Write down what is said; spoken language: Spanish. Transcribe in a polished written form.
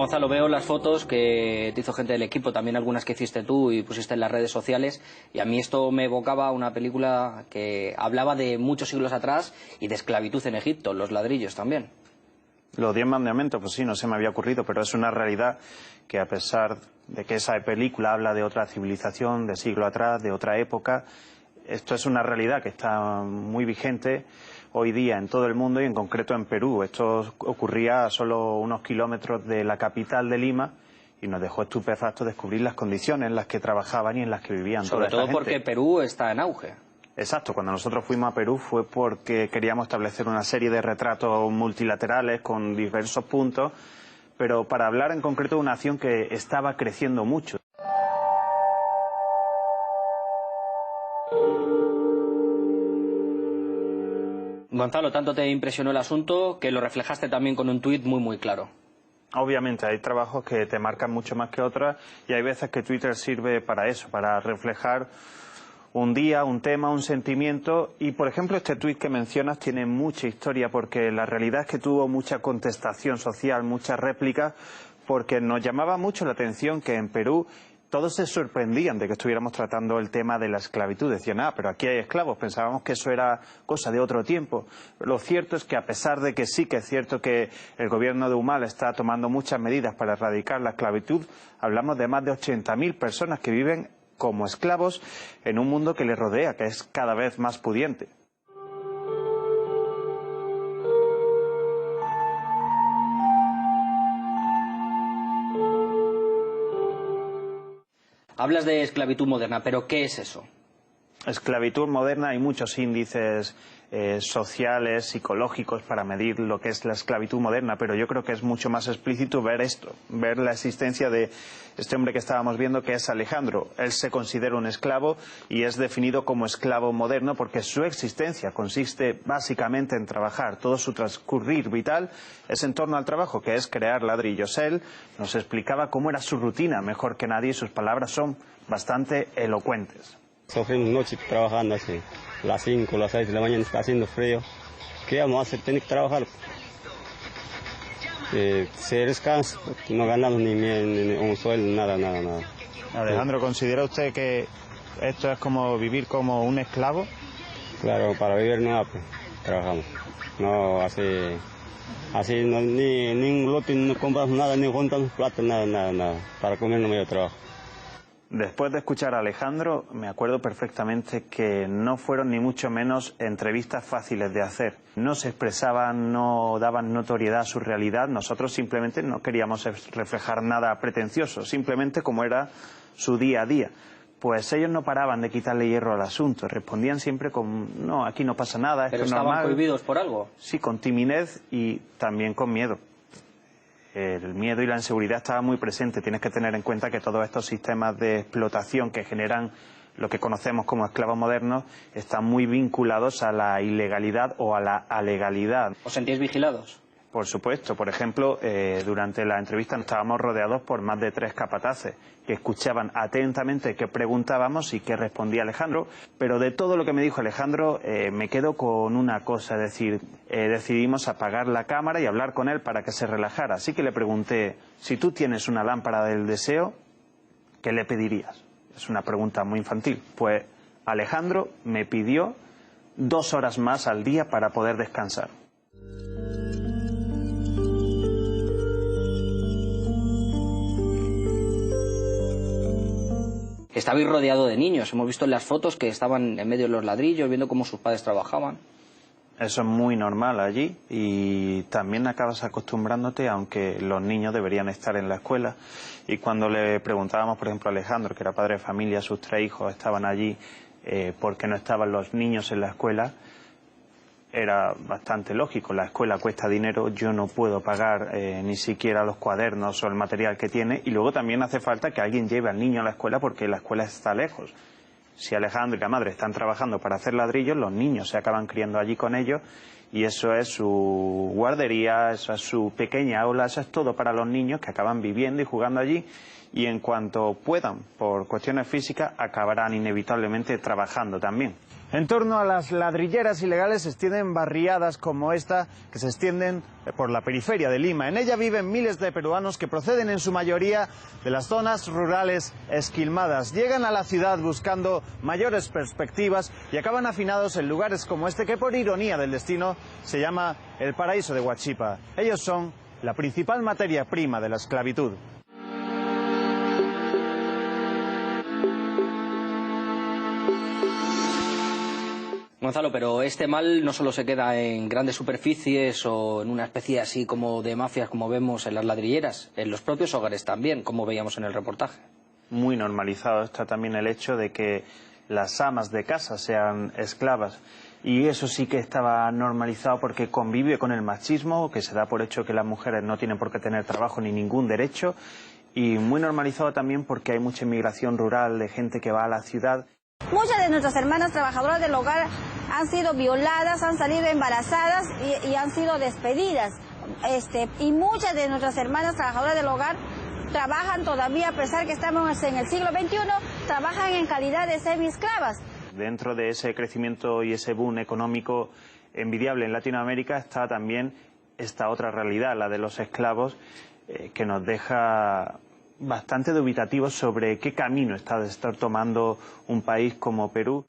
Gonzalo, veo las fotos que te hizo gente del equipo, también algunas que hiciste tú y pusiste en las redes sociales, y a mí esto me evocaba una película que hablaba de muchos siglos atrás y de esclavitud en Egipto, Los ladrillos también. Los 10 mandamientos, pues sí, no se me había ocurrido, pero es una realidad que, a pesar de que esa película habla de otra civilización, de siglo atrás, de otra época, esto es una realidad que está muy vigente hoy día en todo el mundo y en concreto en Perú. Esto ocurría a solo unos kilómetros de la capital de Lima y nos dejó estupefactos descubrir las condiciones en las que trabajaban y en las que vivían. Sobre todo porque Perú está en auge. Exacto, cuando nosotros fuimos a Perú fue porque queríamos establecer una serie de retratos multilaterales con diversos puntos, pero para hablar en concreto de una acción que estaba creciendo mucho. Gonzalo, tanto te impresionó el asunto que lo reflejaste también con un tuit muy claro. Obviamente hay trabajos que te marcan mucho más que otros y hay veces que Twitter sirve para eso, para reflejar un día, un tema, un sentimiento. Y por ejemplo este tuit que mencionas tiene mucha historia porque la realidad es que tuvo mucha contestación social, muchas réplicas, porque nos llamaba mucho la atención que en Perú todos se sorprendían de que estuviéramos tratando el tema de la esclavitud. Decían, pero aquí hay esclavos, pensábamos que eso era cosa de otro tiempo. Lo cierto es que, a pesar de que sí que es cierto que el gobierno de Humala está tomando muchas medidas para erradicar la esclavitud, hablamos de más de 80.000 personas que viven como esclavos en un mundo que les rodea, que es cada vez más pudiente. Hablas de esclavitud moderna, pero ¿qué es eso? Esclavitud moderna, hay muchos índices sociales, psicológicos para medir lo que es la esclavitud moderna, pero yo creo que es mucho más explícito ver esto, ver la existencia de este hombre que estábamos viendo, que es Alejandro. Él se considera un esclavo y es definido como esclavo moderno porque su existencia consiste básicamente en trabajar. Todo su transcurrir vital es en torno al trabajo, que es crear ladrillos. Él nos explicaba cómo era su rutina mejor que nadie y sus palabras son bastante elocuentes. Sufrimos noche trabajando así, las 5, las 6 de la mañana, está haciendo frío. ¿Qué vamos a hacer? Tiene que trabajar. Se descansa, no ganamos ni un sueldo, nada. Alejandro, ¿considera usted que esto es como vivir como un esclavo? Claro, para vivir no, pues, trabajamos. No así no, ni un lote, no compramos nada, ni juntamos plata, nada. Para comer no me dio trabajo. Después de escuchar a Alejandro, me acuerdo perfectamente que no fueron ni mucho menos entrevistas fáciles de hacer. No se expresaban, no daban notoriedad a su realidad. Nosotros simplemente no queríamos reflejar nada pretencioso, simplemente como era su día a día. Pues ellos no paraban de quitarle hierro al asunto, respondían siempre con, no, aquí no pasa nada, esto es normal. ¿Pero estaban prohibidos por algo? Sí, con timidez y también con miedo. El miedo y la inseguridad estaban muy presentes. Tienes que tener en cuenta que todos estos sistemas de explotación que generan lo que conocemos como esclavos modernos están muy vinculados a la ilegalidad o a la alegalidad. ¿Os sentís vigilados? Por supuesto. Por ejemplo, durante la entrevista estábamos rodeados por más de 3 capataces que escuchaban atentamente qué preguntábamos y qué respondía Alejandro. Pero de todo lo que me dijo Alejandro me quedo con una cosa, es decir, decidimos apagar la cámara y hablar con él para que se relajara. Así que le pregunté, si tú tienes una lámpara del deseo, ¿qué le pedirías? Es una pregunta muy infantil. Pues Alejandro me pidió 2 horas más al día para poder descansar. Estabais rodeado de niños, hemos visto en las fotos que estaban en medio de los ladrillos, viendo cómo sus padres trabajaban. Eso es muy normal allí y también acabas acostumbrándote, aunque los niños deberían estar en la escuela. Y cuando le preguntábamos, por ejemplo, a Alejandro, que era padre de familia, sus 3 hijos estaban allí, ¿por qué no estaban los niños en la escuela? Era bastante lógico, la escuela cuesta dinero, yo no puedo pagar ni siquiera los cuadernos o el material que tiene, y luego también hace falta que alguien lleve al niño a la escuela porque la escuela está lejos. Si Alejandro y la madre están trabajando para hacer ladrillos, los niños se acaban criando allí con ellos y eso es su guardería, eso es su pequeña aula, eso es todo para los niños que acaban viviendo y jugando allí, y en cuanto puedan, por cuestiones físicas, acabarán inevitablemente trabajando también. En torno a las ladrilleras ilegales se extienden barriadas como esta, que se extienden por la periferia de Lima. En ella viven miles de peruanos que proceden en su mayoría de las zonas rurales esquilmadas. Llegan a la ciudad buscando mayores perspectivas y acaban hacinados en lugares como este, que por ironía del destino se llama el paraíso de Huachipa. Ellos son la principal materia prima de la esclavitud. Gonzalo, pero este mal no solo se queda en grandes superficies o en una especie así como de mafias como vemos en las ladrilleras, en los propios hogares también, como veíamos en el reportaje. Muy normalizado está también el hecho de que las amas de casa sean esclavas. Y eso sí que estaba normalizado porque convive con el machismo, que se da por hecho que las mujeres no tienen por qué tener trabajo ni ningún derecho. Y muy normalizado también porque hay mucha inmigración rural de gente que va a la ciudad. Muchas de nuestras hermanas trabajadoras del hogar han sido violadas, han salido embarazadas y han sido despedidas. Y muchas de nuestras hermanas trabajadoras del hogar trabajan todavía, a pesar que estamos en el siglo XXI, trabajan en calidad de semiesclavas. Dentro de ese crecimiento y ese boom económico envidiable en Latinoamérica está también esta otra realidad, la de los esclavos, que nos deja bastante dubitativos sobre qué camino está de estar tomando un país como Perú.